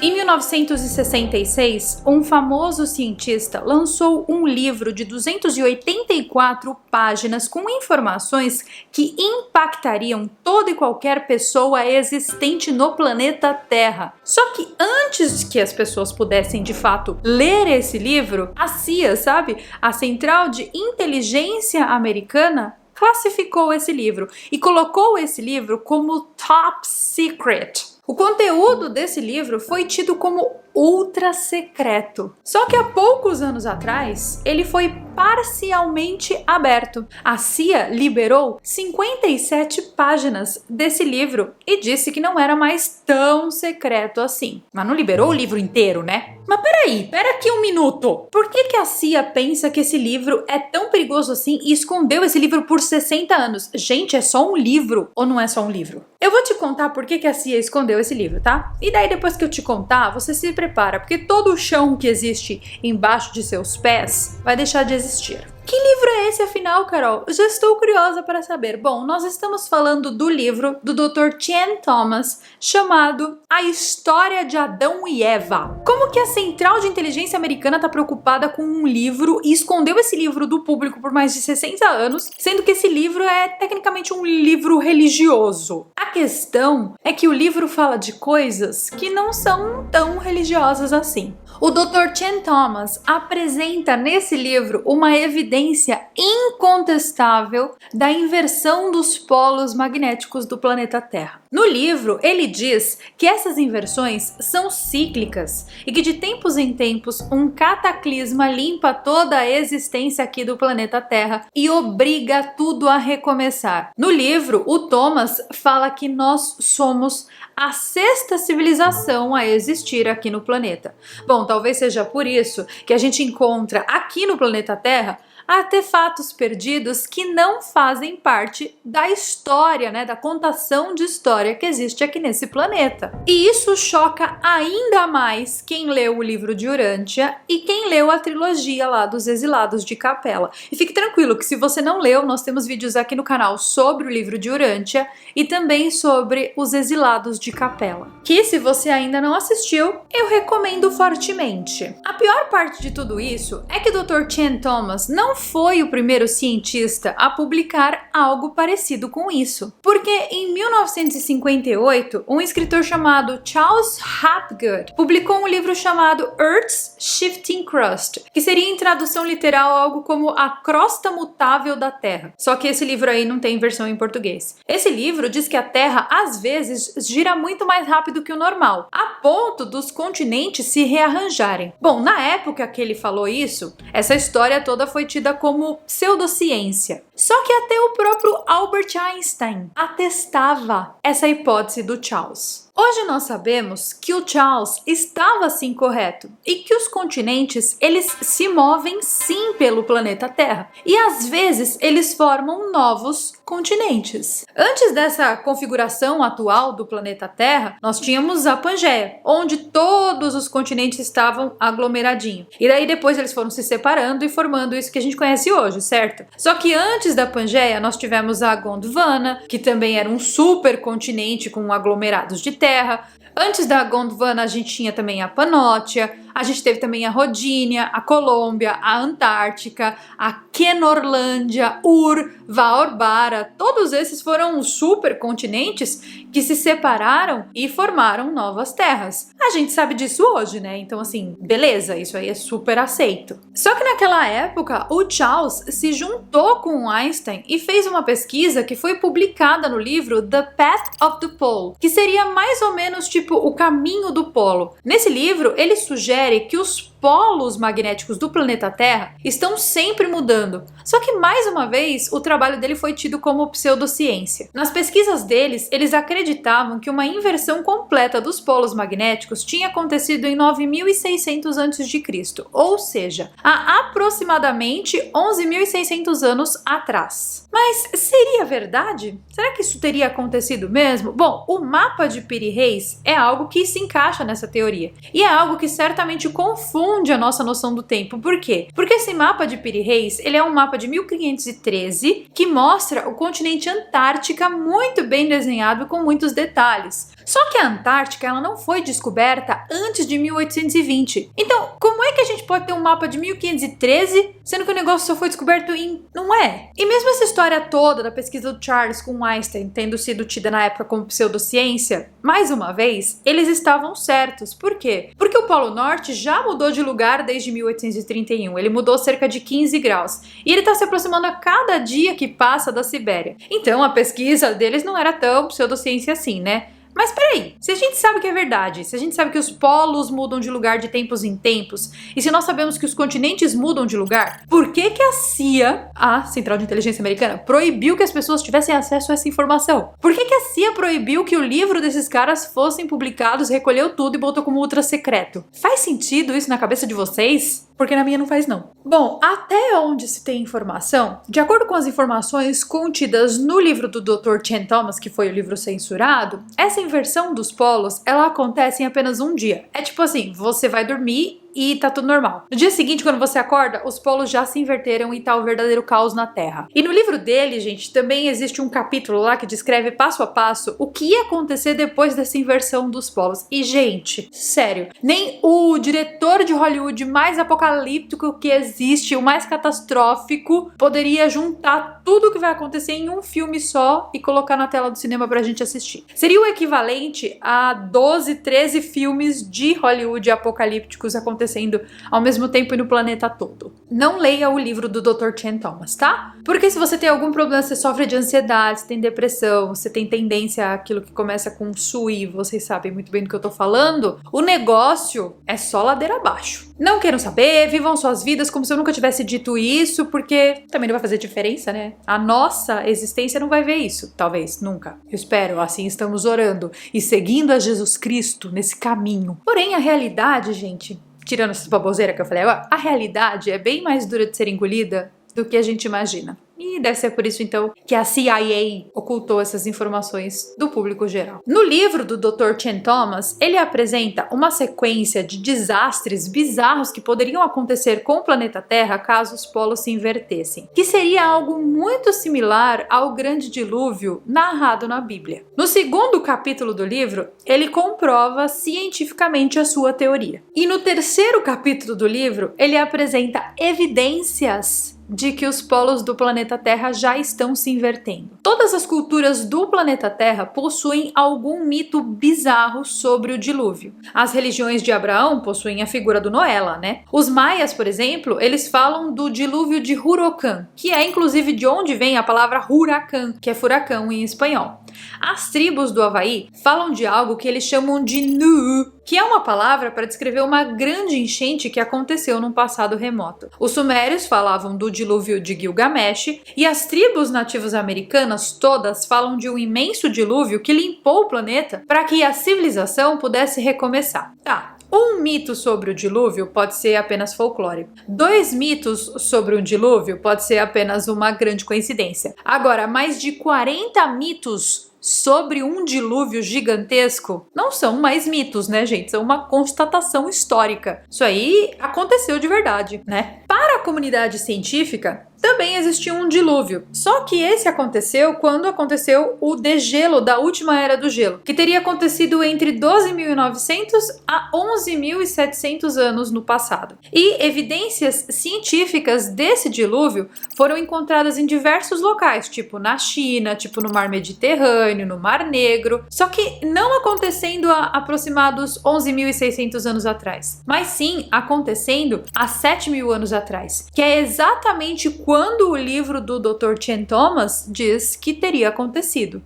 Em 1966, um famoso cientista lançou um livro de 284 páginas com informações que impactariam toda e qualquer pessoa existente no planeta Terra. Só que antes que as pessoas pudessem de fato ler esse livro, a CIA, a Central de Inteligência Americana, classificou esse livro e colocou esse livro como top secret. O conteúdo desse livro foi tido como ultra secreto. Só que há poucos anos atrás, ele foi parcialmente aberto. A CIA liberou 57 páginas desse livro e disse que não era mais tão secreto assim. Mas não liberou o livro inteiro, né? Mas pera aqui um minuto. Por que a CIA pensa que esse livro é tão perigoso assim e escondeu esse livro por 60 anos? Gente, é só um livro ou não é só um livro? Eu vou te contar por que a CIA escondeu esse livro, tá? E daí depois que eu te contar, você se prepara, porque todo o chão que existe embaixo de seus pés vai deixar de existir. Que livro é esse, afinal, Carol? Eu já estou curiosa para saber. Bom, nós estamos falando do livro do Dr. Chen Thomas, chamado A História de Adão e Eva. Como que a Central de Inteligência Americana está preocupada com um livro e escondeu esse livro do público por mais de 60 anos, sendo que esse livro é tecnicamente um livro religioso? A questão é que o livro fala de coisas que não são tão religiosas assim. O Dr. Chen Thomas apresenta nesse livro uma evidência incontestável da inversão dos polos magnéticos do planeta Terra. No livro, ele diz que essas inversões são cíclicas e que de tempos em tempos um cataclisma limpa toda a existência aqui do planeta Terra e obriga tudo a recomeçar. No livro, o Thomas fala que nós somos a sexta civilização a existir aqui no planeta. Bom, talvez seja por isso que a gente encontra aqui no planeta Terra artefatos perdidos que não fazem parte da história, da contação de história que existe aqui nesse planeta. E isso choca ainda mais quem leu o livro de Urântia e quem leu a trilogia lá dos Exilados de Capela. E fique tranquilo que se você não leu, nós temos vídeos aqui no canal sobre o livro de Urântia e também sobre os Exilados de Capela, que se você ainda não assistiu, eu recomendo fortemente. A pior parte de tudo isso é que o Dr. Chen Thomas não foi o primeiro cientista a publicar algo parecido com isso. Porque em 1958, um escritor chamado Charles Hapgood publicou um livro chamado Earth's Shifting Crust, que seria em tradução literal algo como a crosta mutável da Terra. Só que esse livro aí não tem versão em português. Esse livro diz que a Terra às vezes gira muito mais rápido que o normal, a ponto dos continentes se rearranjarem. Bom, na época que ele falou isso, essa história toda foi tida como pseudociência. Só que até o próprio Albert Einstein atestava essa hipótese do Charles. Hoje nós sabemos que o Charles estava sim correto e que os continentes eles se movem sim pelo planeta Terra e às vezes eles formam novos continentes. Antes dessa configuração atual do planeta Terra, nós tínhamos a Pangeia, onde todos os continentes estavam aglomeradinhos. E daí depois eles foram se separando e formando isso que a gente conhece hoje, certo? Só que antes da Pangeia nós tivemos a Gondwana, que também era um supercontinente com aglomerados de terra. Antes da Gondwana a gente tinha também a Panótia, a gente teve também a Rodínia, a Colômbia, a Antártica, a Kenorlândia, Vaorbara. Todos esses foram supercontinentes que se separaram e formaram novas terras. A gente sabe disso hoje, né? Então assim, beleza, isso aí é super aceito. Só que naquela época o Charles se juntou com o Einstein e fez uma pesquisa que foi publicada no livro The Path of the Pole, que seria mais ou menos tipo o caminho do polo. Nesse livro ele sugere que os polos magnéticos do planeta Terra estão sempre mudando. Só que, mais uma vez, o trabalho dele foi tido como pseudociência. Nas pesquisas deles, eles acreditavam que uma inversão completa dos polos magnéticos tinha acontecido em 9600 a.C., ou seja, há aproximadamente 11.600 anos atrás. Mas seria verdade? Será que isso teria acontecido mesmo? Bom, o mapa de Piri Reis é algo que se encaixa nessa teoria. E é algo que certamente confunde confunde a nossa noção do tempo. Por quê? Porque esse mapa de Piri Reis, ele é um mapa de 1513 que mostra o continente Antártica muito bem desenhado com muitos detalhes. Só que a Antártica ela não foi descoberta antes de 1820. Então, como é que a gente pode ter um mapa de 1513, sendo que o negócio só foi descoberto em... Não é. E mesmo essa história toda da pesquisa do Charles com Einstein tendo sido tida na época como pseudociência, mais uma vez, eles estavam certos. Por quê? Porque o Polo Norte já mudou de lugar desde 1831. Ele mudou cerca de 15 graus. E ele está se aproximando a cada dia que passa da Sibéria. Então, a pesquisa deles não era tão pseudociência assim, né? Mas peraí, se a gente sabe que é verdade, se a gente sabe que os polos mudam de lugar de tempos em tempos, e se nós sabemos que os continentes mudam de lugar, por que que a CIA, a Central de Inteligência Americana, proibiu que as pessoas tivessem acesso a essa informação? Por que que a CIA proibiu que o livro desses caras fossem publicados, recolheu tudo e botou como ultra secreto? Faz sentido isso na cabeça de vocês? Porque na minha não faz não. Bom, até onde se tem informação, de acordo com as informações contidas no livro do Dr. Chen Thomas, que foi o livro censurado, essa inversão dos polos, ela acontece em apenas um dia. É tipo assim, você vai dormir e tá tudo normal. No dia seguinte, quando você acorda, os polos já se inverteram e tá o verdadeiro caos na Terra. E no livro dele, gente, também existe um capítulo lá que descreve passo a passo o que ia acontecer depois dessa inversão dos polos. E, gente, sério, nem o diretor de Hollywood mais apocalíptico que existe, o mais catastrófico, poderia juntar tudo o que vai acontecer em um filme só e colocar na tela do cinema pra gente assistir. Seria o equivalente a 12, 13 filmes de Hollywood apocalípticos acontecendo ao mesmo tempo e no planeta todo. Não leia o livro do Dr. Chen Thomas, tá? Porque se você tem algum problema, você sofre de ansiedade, você tem depressão, você tem tendência àquilo que começa com SUI, vocês sabem muito bem do que eu tô falando, o negócio é só ladeira abaixo. Não queiram saber, vivam suas vidas como se eu nunca tivesse dito isso, porque também não vai fazer diferença, né? A nossa existência não vai ver isso, talvez, nunca. Eu espero, assim estamos orando e seguindo a Jesus Cristo nesse caminho. Porém, a realidade, gente, tirando essas baboseiras que eu falei agora, a realidade é bem mais dura de ser engolida do que a gente imagina. E deve ser por isso, então, que a CIA ocultou essas informações do público geral. No livro do Dr. Chen Thomas, ele apresenta uma sequência de desastres bizarros que poderiam acontecer com o planeta Terra caso os polos se invertessem, que seria algo muito similar ao grande dilúvio narrado na Bíblia. No segundo capítulo do livro, ele comprova cientificamente a sua teoria. E no terceiro capítulo do livro, ele apresenta evidências de que os polos do planeta Terra já estão se invertendo. Todas as culturas do planeta Terra possuem algum mito bizarro sobre o dilúvio. As religiões de Abraão possuem a figura do Noé lá, né? Os maias, por exemplo, eles falam do dilúvio de Huracan, que é inclusive de onde vem a palavra huracan, que é furacão em espanhol. As tribos do Havaí falam de algo que eles chamam de Nu, que é uma palavra para descrever uma grande enchente que aconteceu num passado remoto. Os sumérios falavam do dilúvio de Gilgamesh e as tribos nativas americanas todas falam de um imenso dilúvio que limpou o planeta para que a civilização pudesse recomeçar. Tá. Um mito sobre o dilúvio pode ser apenas folclore. 2 mitos sobre o dilúvio pode ser apenas uma grande coincidência. Agora, mais de 40 mitos sobre um dilúvio gigantesco não são mais mitos, né, gente? São uma constatação histórica. Isso aí aconteceu de verdade, né? Para a comunidade científica, também existia um dilúvio, só que esse aconteceu quando aconteceu o degelo da última era do gelo, que teria acontecido entre 12.900 a 11.700 anos no passado. E evidências científicas desse dilúvio foram encontradas em diversos locais, tipo na China, tipo no Mar Mediterrâneo, no Mar Negro, só que não acontecendo há aproximados 11.600 anos atrás, mas sim acontecendo há 7.000 anos atrás, que é exatamente quando o livro do Dr. Chen Thomas diz que teria acontecido.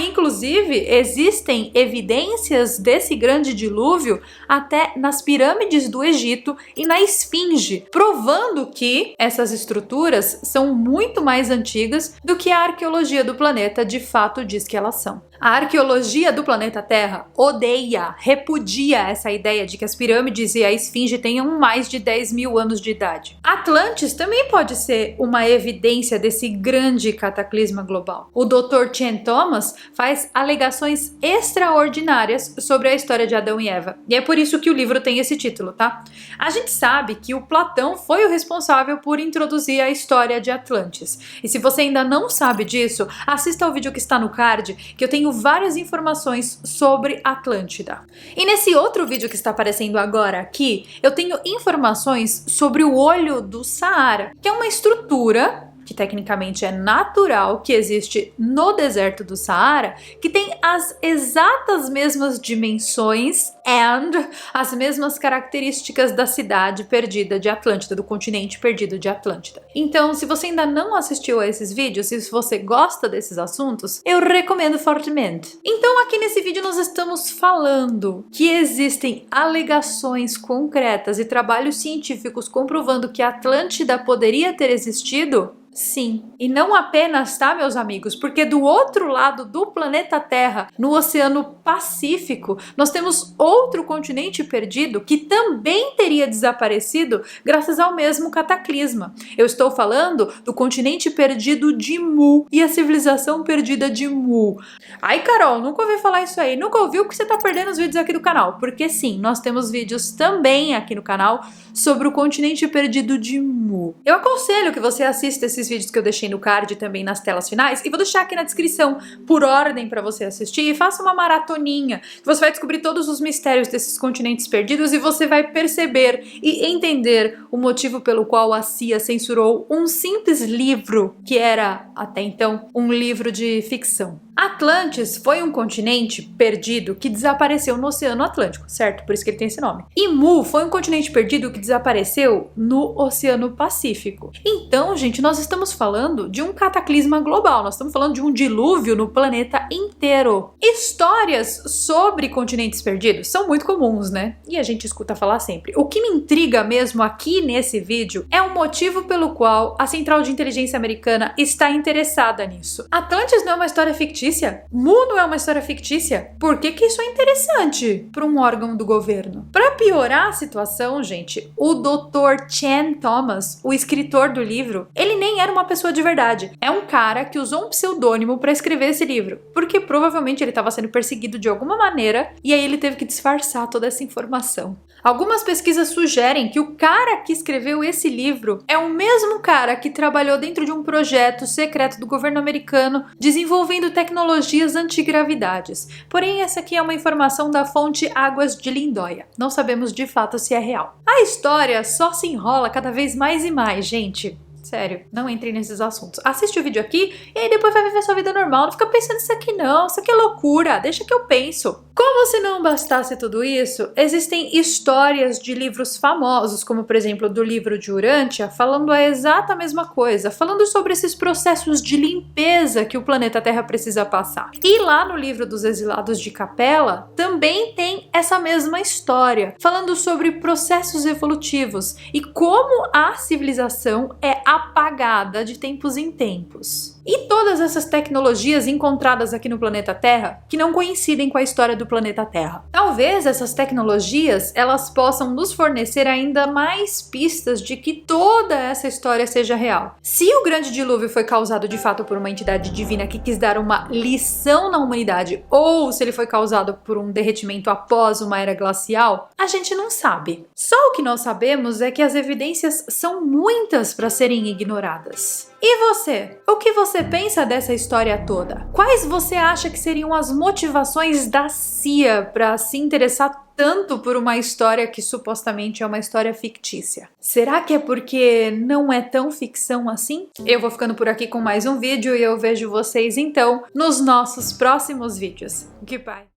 Inclusive, existem evidências desse grande dilúvio até nas pirâmides do Egito e na Esfinge, provando que essas estruturas são muito mais antigas do que a arqueologia do planeta de fato diz que elas são. A arqueologia do planeta Terra odeia, repudia essa ideia de que as pirâmides e a esfinge tenham mais de 10 mil anos de idade. Atlantis também pode ser uma evidência desse grande cataclisma global. O Dr. Chen Thomas faz alegações extraordinárias sobre a história de Adão e Eva. E é por isso que o livro tem esse título, tá? A gente sabe que o Platão foi o responsável por introduzir a história de Atlantis. E se você ainda não sabe disso, assista ao vídeo que está no card, que eu tenho várias informações sobre Atlântida. E nesse outro vídeo que está aparecendo agora aqui, eu tenho informações sobre o Olho do Saara, que é uma estrutura que tecnicamente é natural, que existe no deserto do Saara, que tem as exatas mesmas dimensões e as mesmas características da cidade perdida de Atlântida, do continente perdido de Atlântida. Então, se você ainda não assistiu a esses vídeos e se você gosta desses assuntos, eu recomendo fortemente. Então, aqui nesse vídeo nós estamos falando que existem alegações concretas e trabalhos científicos comprovando que Atlântida poderia ter existido. Sim, e não apenas, tá, meus amigos, porque do outro lado do planeta Terra, no Oceano Pacífico, nós temos outro continente perdido que também teria desaparecido graças ao mesmo cataclisma. Eu estou falando do continente perdido de Mu e a civilização perdida de Mu. Ai, Carol, nunca ouvi falar isso aí, nunca ouviu porque você tá perdendo os vídeos aqui do canal, porque sim, nós temos vídeos também aqui no canal sobre o continente perdido de Mu. Eu aconselho que você assista esses vídeos que eu deixei no card e também nas telas finais, e vou deixar aqui na descrição por ordem para você assistir, e faça uma maratoninha, você vai descobrir todos os mistérios desses continentes perdidos e você vai perceber e entender o motivo pelo qual a CIA censurou um simples livro que era, até então, um livro de ficção. Atlantis foi um continente perdido que desapareceu no Oceano Atlântico, certo? Por isso que ele tem esse nome. E Mu foi um continente perdido que desapareceu no Oceano Pacífico. Então, gente, nós estamos falando de um cataclisma global, nós estamos falando de um dilúvio no planeta inteiro. Histórias sobre continentes perdidos são muito comuns, né? E a gente escuta falar sempre. O que me intriga mesmo aqui nesse vídeo é o motivo pelo qual a Central de Inteligência Americana está interessada nisso. Atlantis não é uma história fictícia? Mu não é uma história fictícia? Por que que isso é interessante para um órgão do governo? Para piorar a situação, gente, o Dr. Chen Thomas, o escritor do livro, ele nem era uma pessoa de verdade. É um cara que usou um pseudônimo para escrever esse livro, porque provavelmente ele estava sendo perseguido de alguma maneira e aí ele teve que disfarçar toda essa informação. Algumas pesquisas sugerem que o cara que escreveu esse livro é o mesmo cara que trabalhou dentro de um projeto secreto do governo americano desenvolvendo tecnologias antigravidades. Porém, essa aqui é uma informação da fonte Águas de Lindóia. Não sabemos de fato se é real. A história só se enrola cada vez mais e mais, gente. Sério, não entre nesses assuntos. Assiste o vídeo aqui e aí depois vai viver sua vida normal. Não fica pensando nisso aqui não, isso aqui é loucura, deixa que eu penso. Como se não bastasse tudo isso, existem histórias de livros famosos, como por exemplo do livro de Urântia, falando a exata mesma coisa, falando sobre esses processos de limpeza que o planeta Terra precisa passar. E lá no livro dos Exilados de Capela, também tem essa mesma história, falando sobre processos evolutivos e como a civilização é apagada de tempos em tempos. E todas essas tecnologias encontradas aqui no planeta Terra que não coincidem com a história do planeta Terra. Talvez essas tecnologias elas possam nos fornecer ainda mais pistas de que toda essa história seja real. Se o grande dilúvio foi causado de fato por uma entidade divina que quis dar uma lição na humanidade, ou se ele foi causado por um derretimento após uma era glacial, a gente não sabe. Só o que nós sabemos é que as evidências são muitas para serem ignoradas. E você? O que você pensa dessa história toda? Quais você acha que seriam as motivações da CIA para se interessar tanto por uma história que supostamente é uma história fictícia? Será que é porque não é tão ficção assim? Eu vou ficando por aqui com mais um vídeo e eu vejo vocês então nos nossos próximos vídeos. Goodbye!